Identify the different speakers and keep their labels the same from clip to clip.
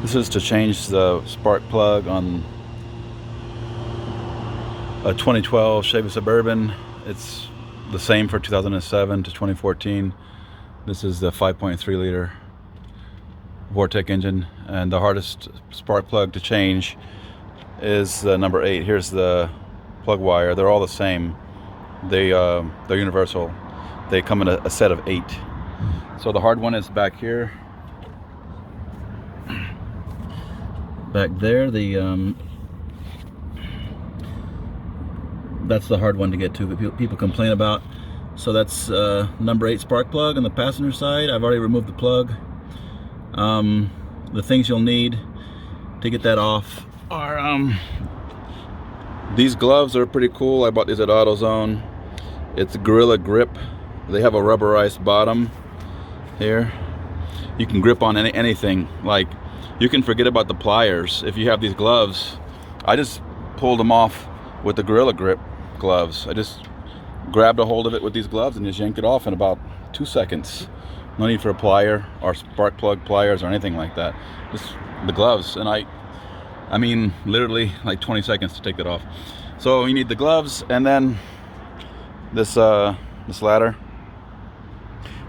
Speaker 1: This is to change the spark plug on a 2012 Chevy Suburban. It's the same for 2007 to 2014. This is the 5.3 liter Vortec engine, and the hardest spark plug to change is number 8. Here's the plug wire. They're all the same. They're universal. They come in a set of 8. So the hard one is back here. Back there, that's the hard one to get to, but people complain about. So that's number 8 spark plug on the passenger side. I've already removed the plug. The things you'll need to get that off are these gloves are pretty cool. I bought these at AutoZone. It's Gorilla Grip. They have a rubberized bottom here. You can grip on anything. Like, you can forget about the pliers if you have these gloves. I just pulled them off with the Gorilla Grip gloves. I just grabbed a hold of it with these gloves and just yanked it off in about 2 seconds. No need for a plier or spark plug pliers or anything like that. Just the gloves, and I mean literally like 20 seconds to take that off. So you need the gloves, and then this ladder.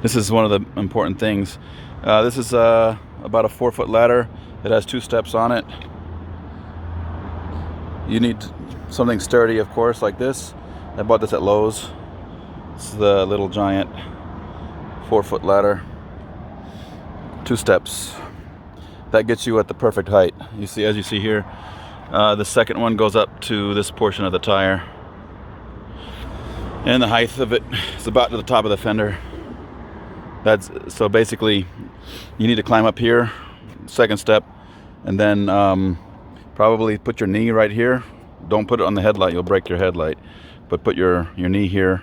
Speaker 1: This is one of the important things. This is about a 4-foot ladder. It has 2 steps on it. You need something sturdy, of course, like this. I bought this at Lowe's. It's the little giant 4-foot ladder. 2 steps. That gets you at the perfect height. You see, as you see here, the second one goes up to this portion of the tire, and the height of it is about to the top of the fender. So basically, you need to climb up here, second step, and then probably put your knee right here. Don't put it on the headlight, you'll break your headlight. But put your knee here,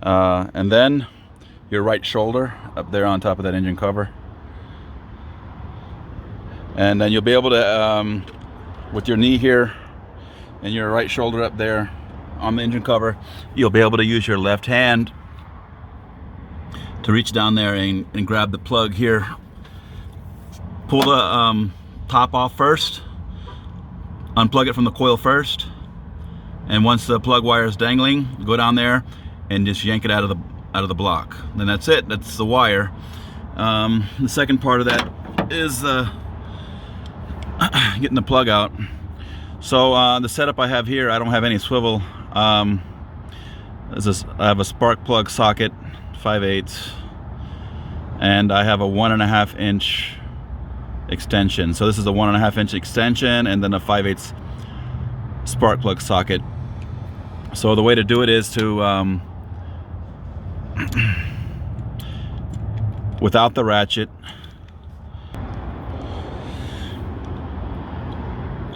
Speaker 1: and then your right shoulder up there on top of that engine cover. And then you'll be able to, with your knee here and your right shoulder up there on the engine cover, you'll be able to use your left hand to reach down there and grab the plug here. Pull the top off first, unplug it from the coil first, and once the plug wire is dangling, go down there and just yank it out of the block. Then that's it. That's the wire. The second part of that is getting the plug out. So the setup I have here, I don't have any swivel. I have a spark plug socket, 5/8, and I have a 1.5 inch extension. So this is a 1.5 inch extension, and then a 5/8 spark plug socket. So the way to do it is to without the ratchet,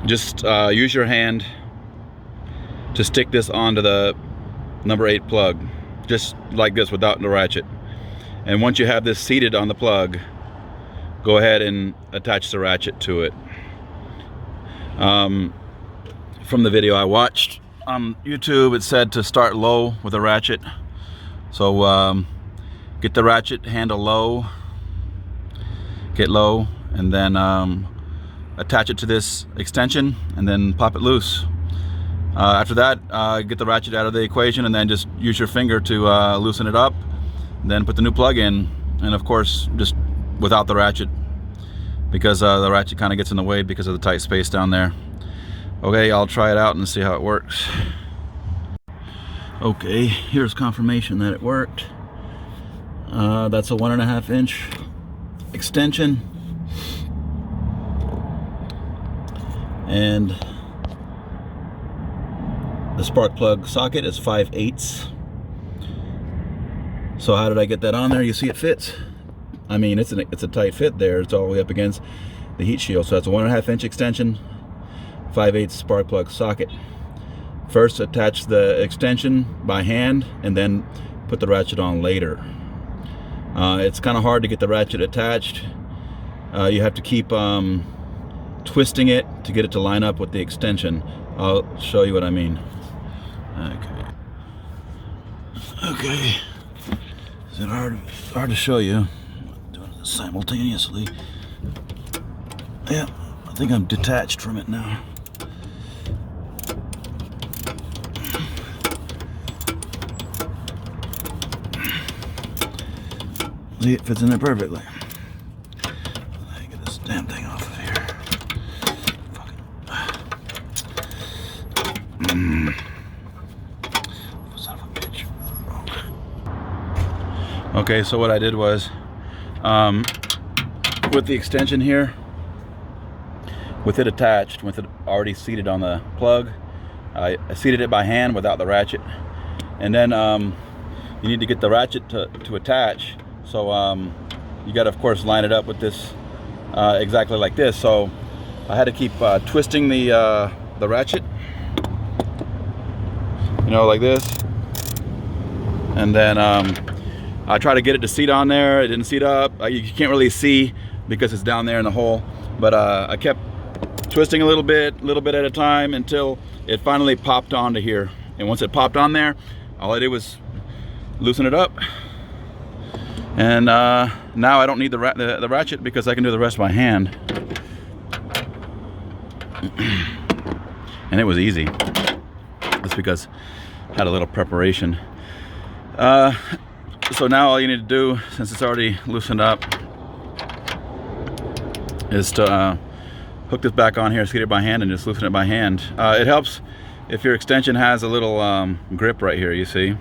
Speaker 1: just use your hand to stick this onto the number 8 plug, just like this, without the ratchet. And once you have this seated on the plug, go ahead and attach the ratchet to it. From the video I watched on YouTube, it said to start low with a ratchet. So get the ratchet handle low, get low, and then attach it to this extension, and then pop it loose. After that, get the ratchet out of the equation, and then just use your finger to loosen it up. Then put the new plug in, and of course just without the ratchet, because the ratchet kind of gets in the way because of the tight space down there. Okay, I'll try it out and see how it works. Okay, here's confirmation that it worked. That's a 1.5 inch extension, and the spark plug socket is 5/8. So how did I get that on there? You see it fits. I mean, it's a tight fit there. It's all the way up against the heat shield. So that's a 1.5 inch extension, 5/8 spark plug socket. First, attach the extension by hand, and then put the ratchet on later. It's kind of hard to get the ratchet attached. You have to keep twisting it to get it to line up with the extension. I'll show you what I mean. Okay. Is it hard to show you? I'm doing it simultaneously. Yeah, I think I'm detached from it now. See, it fits in there perfectly. Let me get this damn thing off of here. Son of a bitch. Okay, so what I did was, with the extension here, with it attached, with it already seated on the plug, I seated it by hand without the ratchet. And then you need to get the ratchet to attach. So you got to, of course, line it up with this exactly like this. So I had to keep twisting the ratchet, you know, like this. And then I try to get it to seat on there. It didn't seat up. You can't really see because it's down there in the hole. But I kept twisting a little bit at a time until it finally popped onto here. And once it popped on there, all I did was loosen it up. And now I don't need the ratchet because I can do the rest by hand. And it was easy. That's because I had a little preparation. So now all you need to do, since it's already loosened up, is to hook this back on here, seat it by hand, and just loosen it by hand. It helps if your extension has a little grip right here, you see,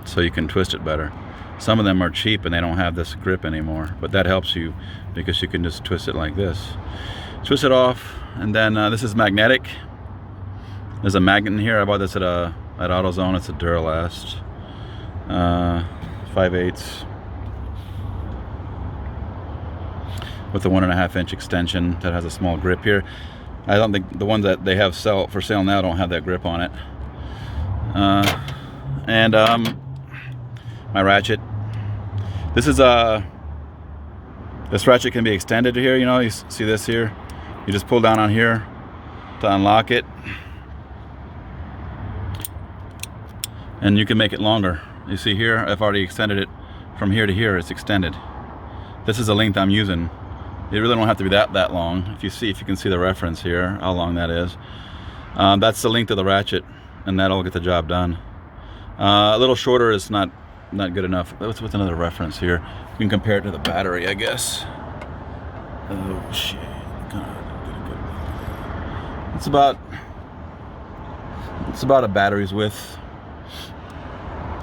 Speaker 1: so you can twist it better. Some of them are cheap and they don't have this grip anymore, but that helps you because you can just twist it like this. Twist it off, and then this is magnetic. There's a magnet in here. I bought this at AutoZone. It's a Duralast 5/8 with a 1.5 inch extension that has a small grip here. I don't think the ones that they have for sale now don't have that grip on it. My ratchet. This ratchet can be extended to here. You know, you see this here. You just pull down on here to unlock it, and you can make it longer. You see here, I've already extended it from here to here. It's extended. This is the length I'm using. It really don't have to be that long. If you can see the reference here, how long that is. That's the length of the ratchet, and that'll get the job done. A little shorter is not good enough. What's with another reference here? You can compare it to the battery, I guess. Oh shit! It's about a battery's width.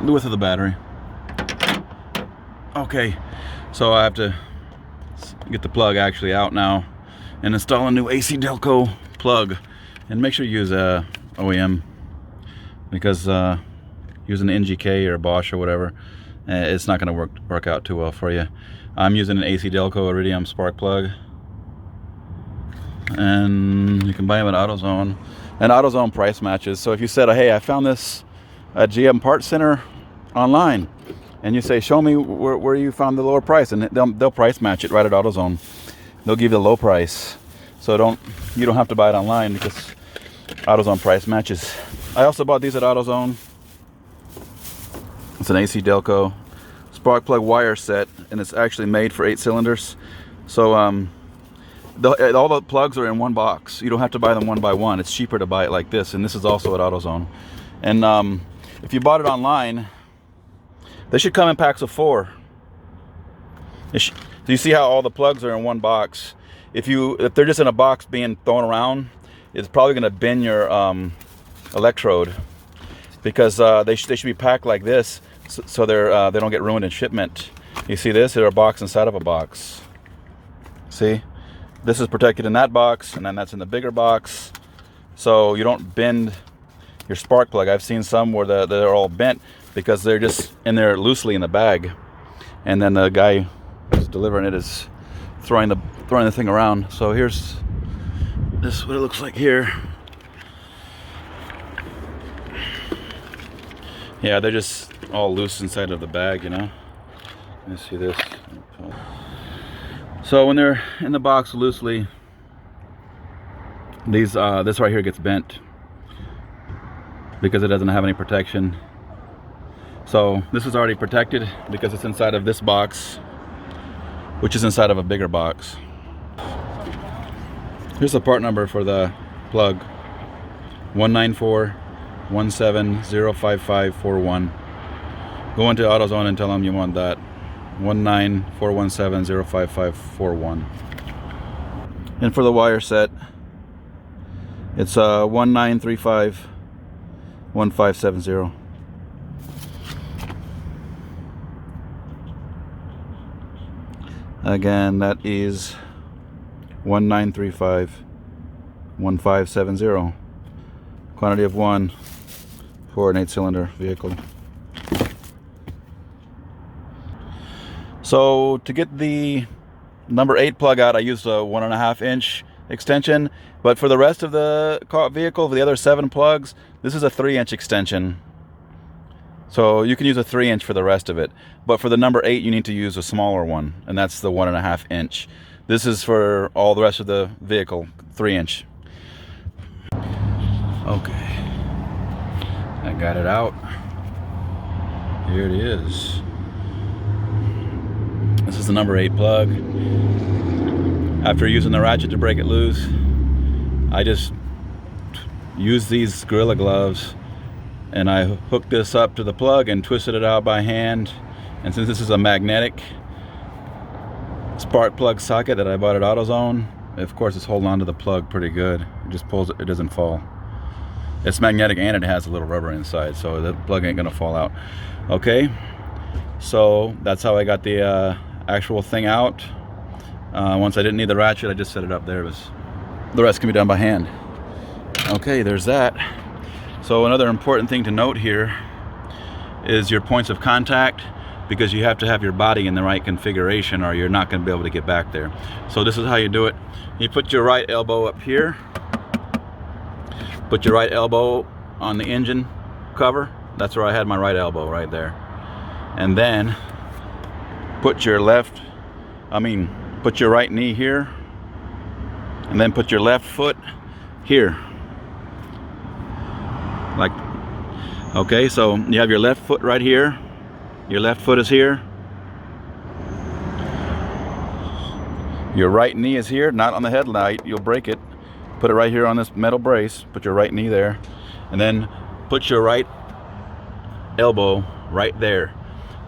Speaker 1: The width of the battery. Okay, so I have to get the plug actually out now and install a new AC Delco plug. And make sure you use OEM, because using an NGK or a Bosch or whatever, it's not going to work out too well for you. I'm using an AC Delco Iridium spark plug, and you can buy them at AutoZone. And AutoZone price matches. So if you said, hey, I found this at GM Parts Center online, and you say, show me where you found the lower price, and they'll price match it right at AutoZone. They'll give you the low price, so you don't have to buy it online because AutoZone price matches. I also bought these at AutoZone. It's an AC Delco spark plug wire set, and it's actually made for 8 cylinders. So all the plugs are in one box. You don't have to buy them one by one. It's cheaper to buy it like this, and this is also at AutoZone. And if you bought it online, they should come in packs of 4. Do you see how all the plugs are in one box? If they're just in a box being thrown around, it's probably going to bend your electrode, because they should be packed like this, so they don't get ruined in shipment. You see this? They're a box inside of a box. See? This is protected in that box, and then that's in the bigger box, so you don't bend your spark plug. I've seen some where they're all bent because they're just in there loosely in the bag, and then the guy who's delivering it is throwing the thing around. So here's this, what it looks like here. Yeah, they're just all loose inside of the bag, you know. Let me see this. So when they're in the box loosely, this right here gets bent because it doesn't have any protection. So this is already protected because it's inside of this box, which is inside of a bigger box. Here's the part number for the plug: 19417055541. Go into AutoZone and tell them you want that. 19417055541. And for the wire set, it's 19351570. Again, that is 19351570. Quantity of 1 for an 8-cylinder vehicle. So to get the number 8 plug out, I used a 1.5 inch extension, but for the rest of the vehicle, for the other 7 plugs, this is a 3 inch extension. So you can use a 3 inch for the rest of it, but for the number 8 you need to use a smaller one, and that's the 1.5 inch. This is for all the rest of the vehicle, 3 inch. Okay, I got it out. Here it is. This is the number 8 plug. After using the ratchet to break it loose, I just used these Gorilla gloves and I hooked this up to the plug and twisted it out by hand. And since this is a magnetic spark plug socket that I bought at AutoZone, of course it's holding on to the plug pretty good. It just pulls it, it doesn't fall. It's magnetic and it has a little rubber inside, so the plug ain't gonna fall out. Okay, so that's how I got the actual thing out. Once I didn't need the ratchet, I just set it up there. The rest can be done by hand. Okay, there's that. So another important thing to note here is your points of contact, because you have to have your body in the right configuration or you're not going to be able to get back there. So this is how you do it. You put your right elbow up here, put your right elbow on the engine cover. That's where I had my right elbow, right there. And then put your right knee here, and then put your left foot here. Like, okay, so you have your left foot right here, your left foot is here, your right knee is here, not on the headlight, you'll break it. Put it right here on this metal brace, put your right knee there, and then put your right elbow right there.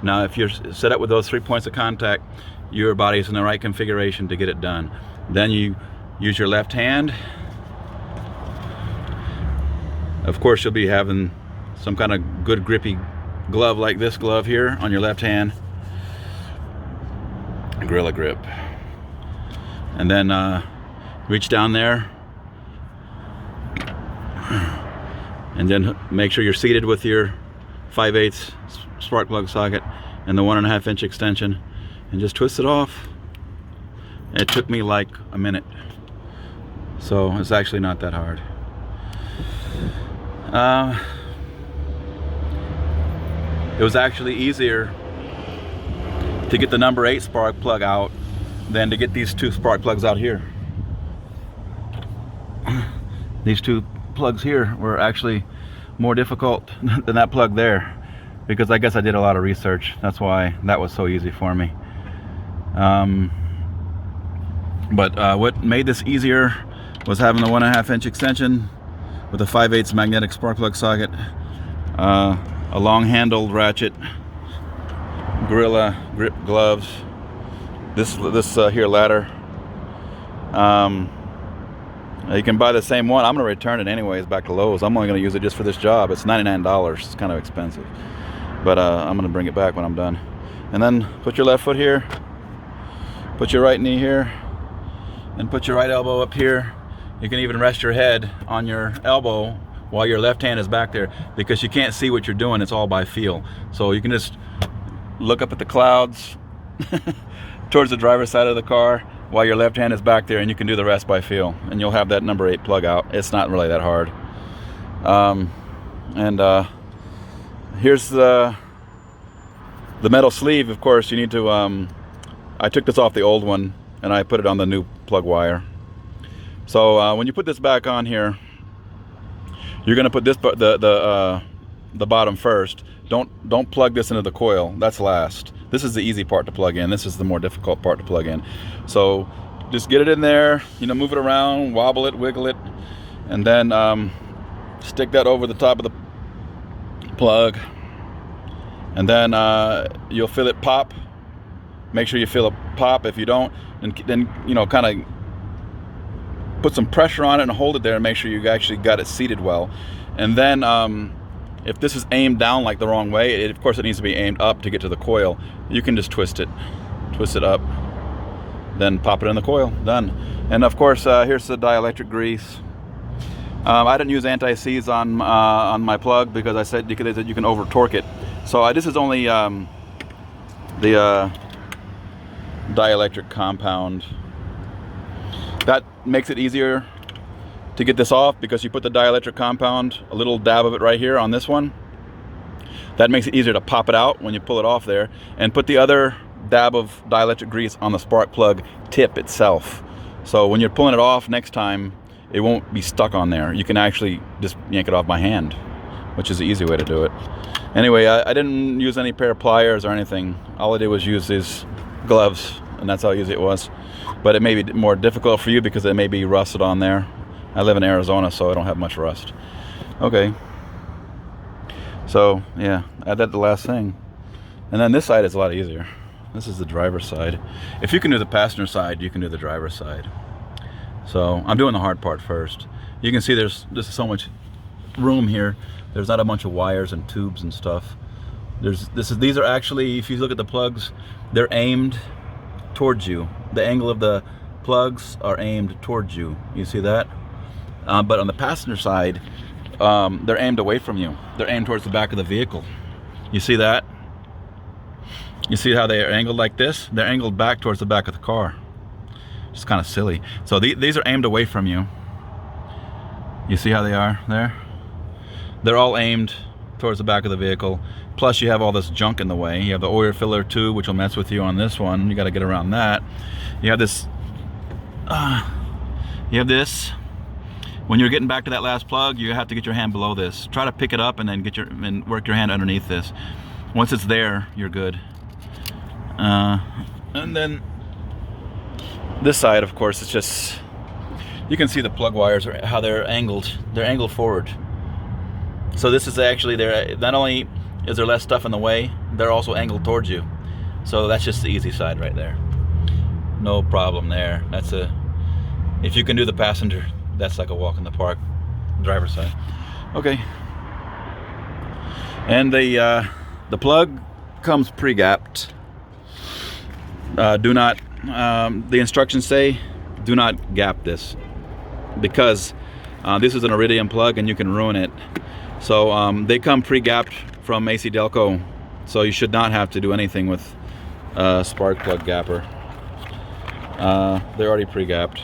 Speaker 1: Now if you're set up with those 3 points of contact, your body is in the right configuration to get it done. Then you use your left hand. Of course you'll be having some kind of good grippy glove like this glove here on your left hand. Gorilla grip. And then reach down there. And then make sure you're seated with your 5/8 spark plug socket and the 1.5 inch extension, and just twist it off. It took me like a minute, so it's actually not that hard. It was actually easier to get the number 8 spark plug out than to get these 2 spark plugs out here. These 2 plugs here were actually more difficult than that plug there, because I guess I did a lot of research. That's why that was so easy for me. But what made this easier was having the 1.5 inch extension with a 5/8 magnetic spark plug socket, a long handled ratchet, Gorilla grip gloves, this here ladder. You can buy the same one. I'm going to return it anyways back to Lowe's. I'm only going to use it just for this job. It's $99. It's kind of expensive, but I'm going to bring it back when I'm done. And then put your left foot here, put your right knee here, and put your right elbow up here. You can even rest your head on your elbow while your left hand is back there, because you can't see what you're doing. It's all by feel. So you can just look up at the clouds towards the driver's side of the car while your left hand is back there, and you can do the rest by feel, and you'll have that number 8 plug out. It's not really that hard. Here's the metal sleeve. Of course you need to I took this off the old one and I put it on the new plug wire. So when you put this back on here, you're going to put this the bottom first. Don't plug this into the coil. That's last. This is the easy part to plug in. This is the more difficult part to plug in. So just get it in there, you know, move it around, wobble it, wiggle it, and then stick that over the top of the plug, and then you'll feel it pop. Make sure you feel it pop. If you don't, then you know, kind of put some pressure on it and hold it there and make sure you actually got it seated well. And then if this is aimed down like the wrong way, of course it needs to be aimed up to get to the coil. You can just twist it up, then pop it in the coil. Done. And of course, here's the dielectric grease. I didn't use anti-seize on my plug because I said you can over torque it. So this is only the dielectric compound. That makes it easier to get this off because you put the dielectric compound, a little dab of it right here on this one. That makes it easier to pop it out when you pull it off there, and put the other dab of dielectric grease on the spark plug tip itself. So when you're pulling it off next time, it won't be stuck on there. You can actually just yank it off by hand, which is the easy way to do it. Anyway, I didn't use any pair of pliers or anything. All I did was use these gloves, and that's how easy it was. But it may be more difficult for you because it may be rusted on there. I live in Arizona, so I don't have much rust. Okay. So, yeah, I did the last thing. And then this side is a lot easier. This is the driver's side. If you can do the passenger side, you can do the driver's side. So, I'm doing the hard part first. You can see there's just so much room here. There's not a bunch of wires and tubes and stuff. These are actually, if you look at the plugs, they're aimed towards you. The angle of the plugs are aimed towards you. You see that? But on the passenger side, they're aimed away from you. They're aimed towards the back of the vehicle. You see that? You see how they are angled like this? They're angled back towards the back of the car. It's kind of silly. So these are aimed away from you. You see how they are there? They're all aimed towards the back of the vehicle. Plus you have all this junk in the way. You have the oil filler too, which will mess with you on this one. You got to get around that. You have this. When you're getting back to that last plug, you have to get your hand below this. Try to pick it up and then work your hand underneath this. Once it's there, you're good. And then this side, of course, it's just, you can see the plug wires, how they're angled. They're angled forward. So this is actually, not only is there less stuff in the way, they're also angled towards you. So that's just the easy side right there. No problem there. If you can do the passenger, that's like a walk in the park. Driver's side. Okay. And the plug comes pre-gapped. The instructions say do not gap this, because this is an iridium plug and you can ruin it. So they come pre-gapped from AC Delco, so you should not have to do anything with spark plug gapper. They're already pre-gapped.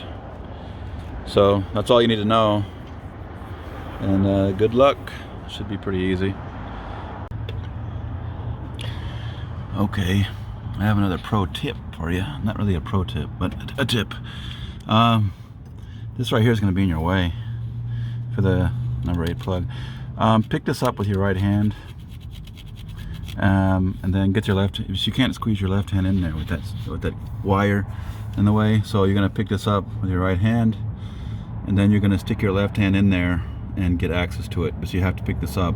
Speaker 1: So that's all you need to know, and good luck. Should be pretty easy. Okay, I have another pro tip for you. Not really a pro tip, but a tip. This right here is going to be in your way for the number 8 plug. Pick this up with your right hand, and then get your left. If you can't squeeze your left hand in there with that wire in the way, so you're going to pick this up with your right hand, and then you're going to stick your left hand in there and get access to it. But you have to pick this up.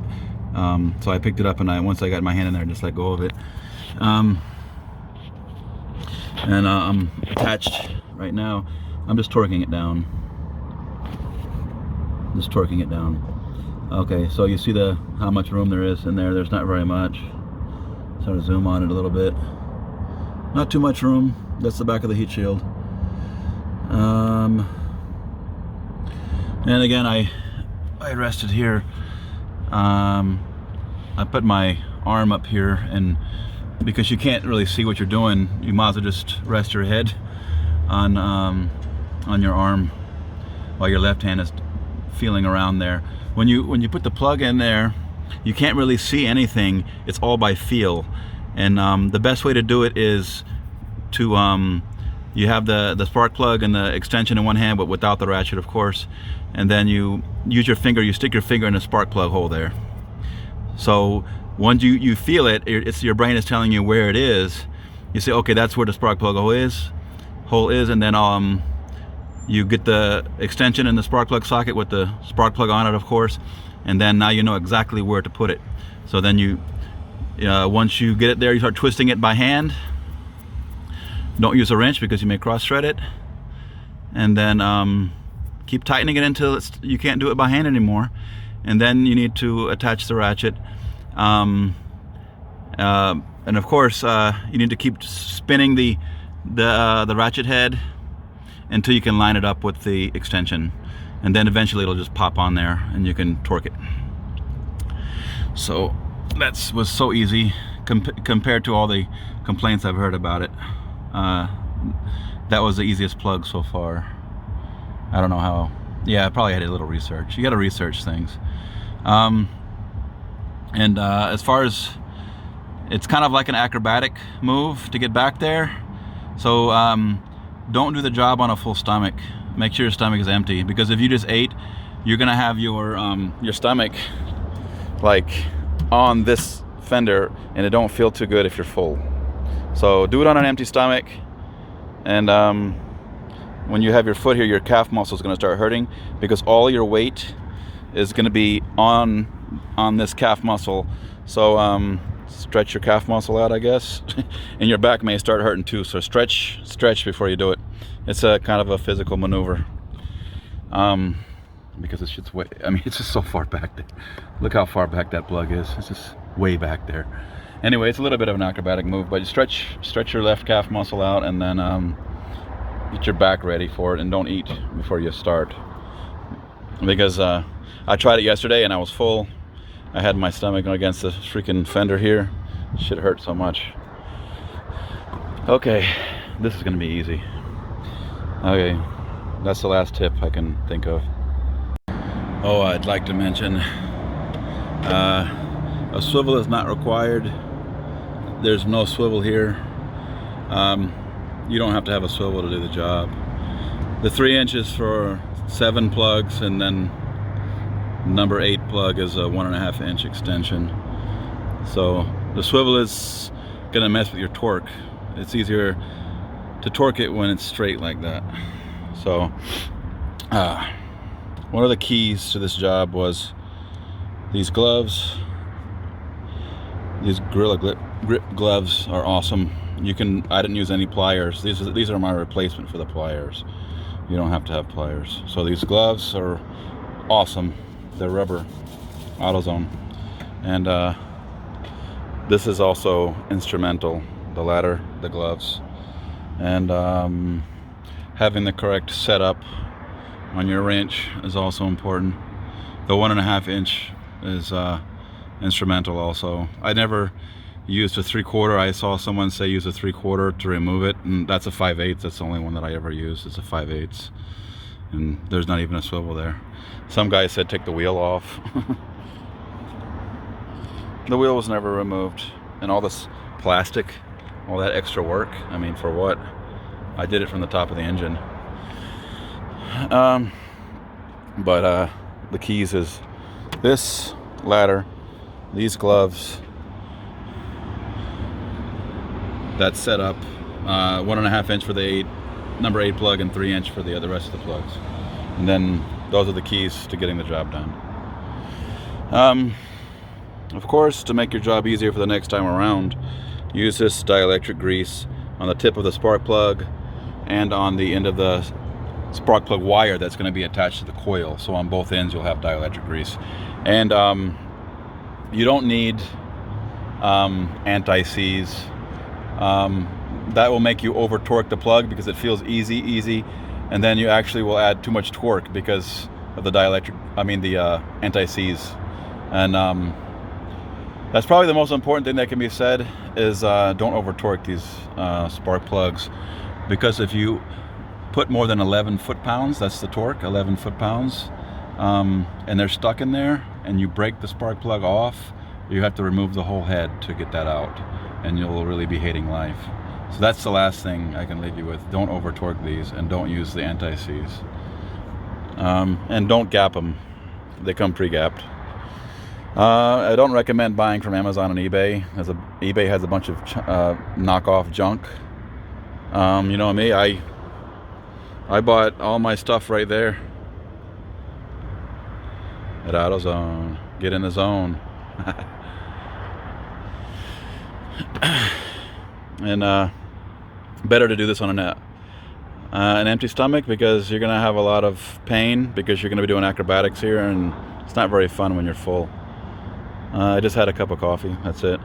Speaker 1: So I picked it up, and once I got my hand in there, just let go of it. And I'm attached right now. I'm just torquing it down. Just torquing it down. Okay, so you see how much room there is in there. There's not very much. Sort of zoom on it a little bit. Not too much room. That's the back of the heat shield. And again, I rested here. I put my arm up here, and because you can't really see what you're doing, you might as well just rest your head on your arm while your left hand is feeling around there. When you put the plug in there, you can't really see anything. It's all by feel. And the best way to do it is to you have the spark plug and the extension in one hand, but without the ratchet, of course. And then you use your finger, you stick your finger in the spark plug hole there. So once you feel it, your brain is telling you where it is. You say, okay, that's where the spark plug hole is. hole is, and then you get the extension in the spark plug socket with the spark plug on it, of course, and then now you know exactly where to put it. So then you once you get it there, you start twisting it by hand. Don't use a wrench because you may cross thread it, and then keep tightening it until you can't do it by hand anymore. And then you need to attach the ratchet, and of course you need to keep spinning the ratchet head until you can line it up with the extension, and then eventually it'll just pop on there and you can torque it. So that was so easy compared to all the complaints I've heard about it. That was the easiest plug so far. I don't know how. Yeah, I probably had a little research. You got to research things. As far as, it's kind of like an acrobatic move to get back there. So don't do the job on a full stomach. Make sure your stomach is empty, because if you just ate, you're gonna have your stomach like on this fender, and it don't feel too good if you're full. So do it on an empty stomach, and when you have your foot here, your calf muscle is going to start hurting, because all your weight is going to be on this calf muscle. So stretch your calf muscle out, I guess, and your back may start hurting too. So stretch before you do it. It's a kind of a physical maneuver, because it's just way, I mean, it's just so far back there. Look how far back that plug is. It's just way back there. Anyway, it's a little bit of an acrobatic move, but you stretch your left calf muscle out, and then get your back ready for it, and don't eat before you start, because I tried it yesterday and I was full. I had my stomach against the freaking fender here. Shit hurt so much. Okay, this is gonna be easy. Okay, that's the last tip I can think of. Oh, I'd like to mention a swivel is not required. There's no swivel here. You don't have to have a swivel to do the job. The 3 inches for 7 plugs, and then number 8 plug is a 1.5 inch extension. So the swivel is gonna mess with your torque. It's easier to torque it when it's straight like that. So one of the keys to this job was these gloves. These Gorilla Grip gloves are awesome. I didn't use any pliers. These are my replacement for the pliers. You don't have to have pliers. So these gloves are awesome. They're rubber, AutoZone. And this is also instrumental. The ladder, the gloves, and having the correct setup on your wrench is also important. The 1.5 inch is instrumental also. I never used a 3/4. I saw someone say use a 3/4 to remove it, and that's a 5/8. That's the only one that I ever used. It's a 5/8, and there's not even a swivel there. Some guy said take the wheel off. The wheel was never removed, and all this plastic, all that extra work, I mean, for what? I did it from the top of the engine. But the keys is this ladder, these gloves, that setup, 1.5 inch for the number 8 plug, and 3 inch for the rest of the plugs. And then those are the keys to getting the job done. Of course, to make your job easier for the next time around, use this dielectric grease on the tip of the spark plug and on the end of the spark plug wire that's going to be attached to the coil. So on both ends you'll have dielectric grease. And you don't need anti-seize. That will make you over torque the plug because it feels easy, and then you actually will add too much torque because of the the anti-seize. And that's probably the most important thing that can be said is don't over torque these spark plugs, because if you put more than 11 foot-pounds, that's the torque, 11 foot-pounds, and they're stuck in there, and you break the spark plug off, you have to remove the whole head to get that out, and you'll really be hating life. So that's the last thing I can leave you with. Don't over torque these, and don't use the anti-seize. And don't gap them. They come pre-gapped. I don't recommend buying from Amazon and eBay. eBay has a bunch of knockoff junk. You know me, I I bought all my stuff right there at AutoZone. Get in the zone. And better to do this on an empty stomach, because you're gonna have a lot of pain, because you're gonna be doing acrobatics here, and it's not very fun when you're full. I just had a cup of coffee, that's it.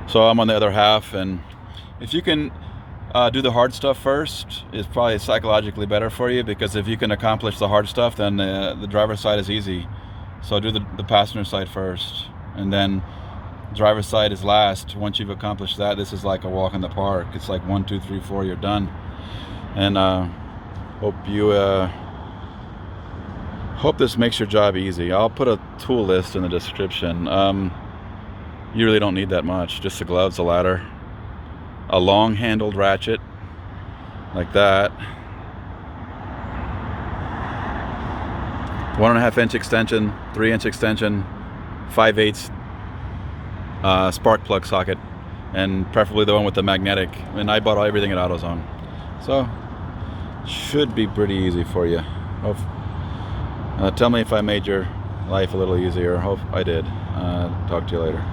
Speaker 1: So I'm on the other half, and if you can do the hard stuff first, it's probably psychologically better for you, because if you can accomplish the hard stuff, then the driver's side is easy. So do the passenger side first, and then driver's side is last. Once you've accomplished that, this is like a walk in the park. It's like 1, 2, 3, 4, you're done. And hope this makes your job easy. I'll put a tool list in the description. You really don't need that much. Just the gloves, a ladder, a long handled ratchet like that, 1.5 inch extension, 3 inch extension, 5/8 spark plug socket, and preferably the one with the magnetic. And I bought everything at AutoZone, so should be pretty easy for you. Tell me if I made your life a little easier. Hope I did. Talk to you later.